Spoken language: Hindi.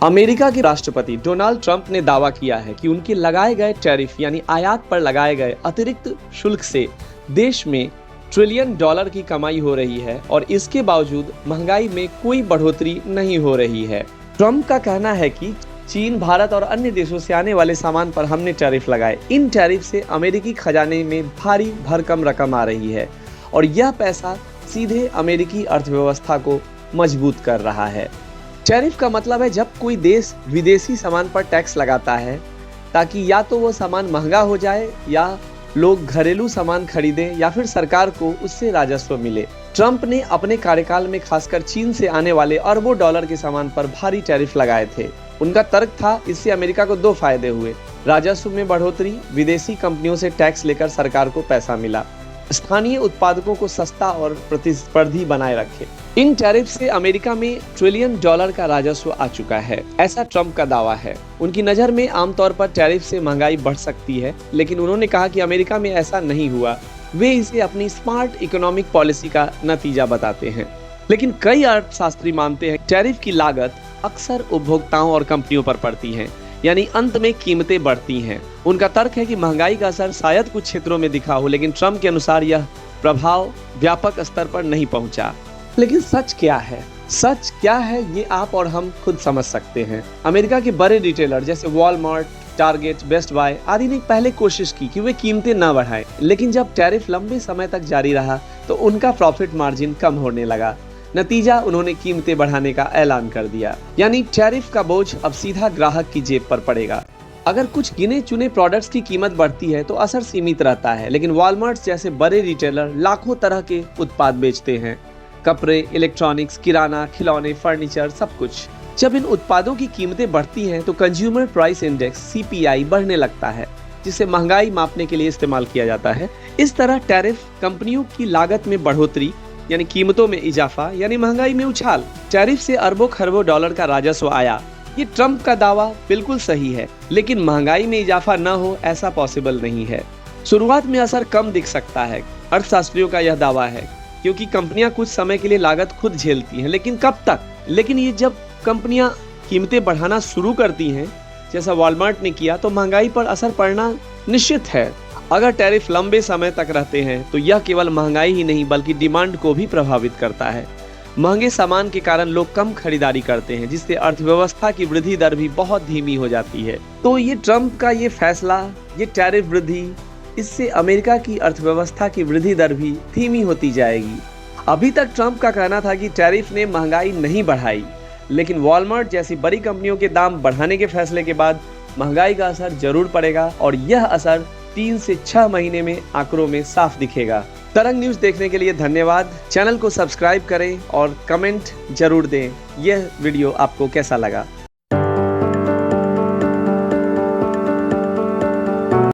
अमेरिका के राष्ट्रपति डोनाल्ड ट्रंप ने दावा किया है कि उनके लगाए गए टैरिफ यानी आयात पर लगाए गए अतिरिक्त शुल्क से देश में ट्रिलियन डॉलर की कमाई हो रही है और इसके बावजूद महंगाई में कोई बढ़ोतरी नहीं हो रही है। ट्रंप का कहना है कि चीन, भारत और अन्य देशों से आने वाले सामान पर हमने टैरिफ लगाए। इन टैरिफ से अमेरिकी खजाने में भारी भरकम रकम आ रही है और यह पैसा सीधे अमेरिकी अर्थव्यवस्था को मजबूत कर रहा है। टैरिफ का मतलब है जब कोई देश विदेशी सामान पर टैक्स लगाता है ताकि या तो वो सामान महंगा हो जाए या लोग घरेलू सामान खरीदें या फिर सरकार को उससे राजस्व मिले। ट्रंप ने अपने कार्यकाल में खासकर चीन से आने वाले अरबों डॉलर के सामान पर भारी टैरिफ लगाए थे। उनका तर्क था इससे अमेरिका को दो फायदे हुए, राजस्व में बढ़ोतरी, विदेशी कंपनियों से टैक्स लेकर सरकार को पैसा मिला, स्थानीय उत्पादकों को सस्ता और प्रतिस्पर्धी बनाए रखे। इन टैरिफ से अमेरिका में ट्रिलियन डॉलर का राजस्व आ चुका है, ऐसा ट्रंप का दावा है। उनकी नज़र में आमतौर पर टैरिफ से महंगाई बढ़ सकती है, लेकिन उन्होंने कहा कि अमेरिका में ऐसा नहीं हुआ। वे इसे अपनी स्मार्ट इकोनॉमिक पॉलिसी का नतीजा बताते हैं। लेकिन कई अर्थशास्त्री मानते हैं टैरिफ की लागत अक्सर उपभोक्ताओं और कंपनियों पर पड़ती है, यानी अंत में कीमतें बढ़ती हैं। उनका तर्क है कि महंगाई का असर शायद कुछ क्षेत्रों में दिखा हो, लेकिन ट्रंप के अनुसार यह प्रभाव व्यापक स्तर पर नहीं पहुंचा। लेकिन सच क्या है? सच क्या है ये आप और हम खुद समझ सकते हैं। अमेरिका के बड़े रिटेलर जैसे वॉलमार्ट, टारगेट, बेस्ट बाय आदि ने पहले कोशिश की कि वे कीमतें न बढ़ाएं, लेकिन जब टैरिफ लंबे समय तक जारी रहा तो उनका प्रॉफिट मार्जिन कम होने लगा। नतीजा, उन्होंने कीमतें बढ़ाने का ऐलान कर दिया, यानी टैरिफ का बोझ अब सीधा ग्राहक की जेब पर पड़ेगा। अगर कुछ गिने चुने प्रोडक्ट्स की कीमत बढ़ती है तो असर सीमित रहता है, लेकिन वॉलमार्ट जैसे बड़े रिटेलर लाखों तरह के उत्पाद बेचते हैं, कपड़े, इलेक्ट्रॉनिक्स, किराना, खिलौने, फर्नीचर, सब कुछ। जब इन उत्पादों की कीमतें बढ़ती हैं तो कंज्यूमर प्राइस इंडेक्स CPI बढ़ने लगता है, जिसे महंगाई मापने के लिए इस्तेमाल किया जाता है। इस तरह टैरिफ कंपनियों की लागत में बढ़ोतरी यानी कीमतों में इजाफा यानी महंगाई में उछाल। टैरिफ से अरबों खरबों डॉलर का राजस्व आया, ये ट्रंप का दावा बिल्कुल सही है, लेकिन महंगाई में इजाफा न हो ऐसा पॉसिबल नहीं है। शुरुआत में असर कम दिख सकता है, अर्थशास्त्रियों का यह दावा है, क्योंकि कंपनियां कुछ समय के लिए लागत खुद झेलती हैं, लेकिन कब तक? लेकिन ये जब कंपनियां कीमतें बढ़ाना शुरू करती हैं, जैसा वॉलमार्ट ने किया, तो महंगाई पर असर पड़ना निश्चित है। अगर टैरिफ लंबे समय तक रहते हैं तो यह केवल महंगाई ही नहीं बल्कि डिमांड को भी प्रभावित करता है। महंगे सामान के कारण लोग कम खरीदारी करते हैं, जिससे अर्थव्यवस्था की वृद्धि दर भी बहुत धीमी हो जाती है। तो ये ट्रंप का ये फैसला, ये टैरिफ वृद्धि, इससे अमेरिका की अर्थव्यवस्था की वृद्धि दर भी धीमी होती जाएगी। अभी तक ट्रंप का कहना था कि टैरिफ ने महंगाई नहीं बढ़ाई, लेकिन वॉलमार्ट जैसी बड़ी कंपनियों के दाम बढ़ाने के फैसले के बाद महंगाई का असर जरूर पड़ेगा और यह असर 3 से 6 महीने में आंकड़ों में साफ दिखेगा। तरंग न्यूज़ देखने के लिए धन्यवाद। चैनल को सब्सक्राइब करें और कमेंट जरूर दें। यह वीडियो आपको कैसा लगा?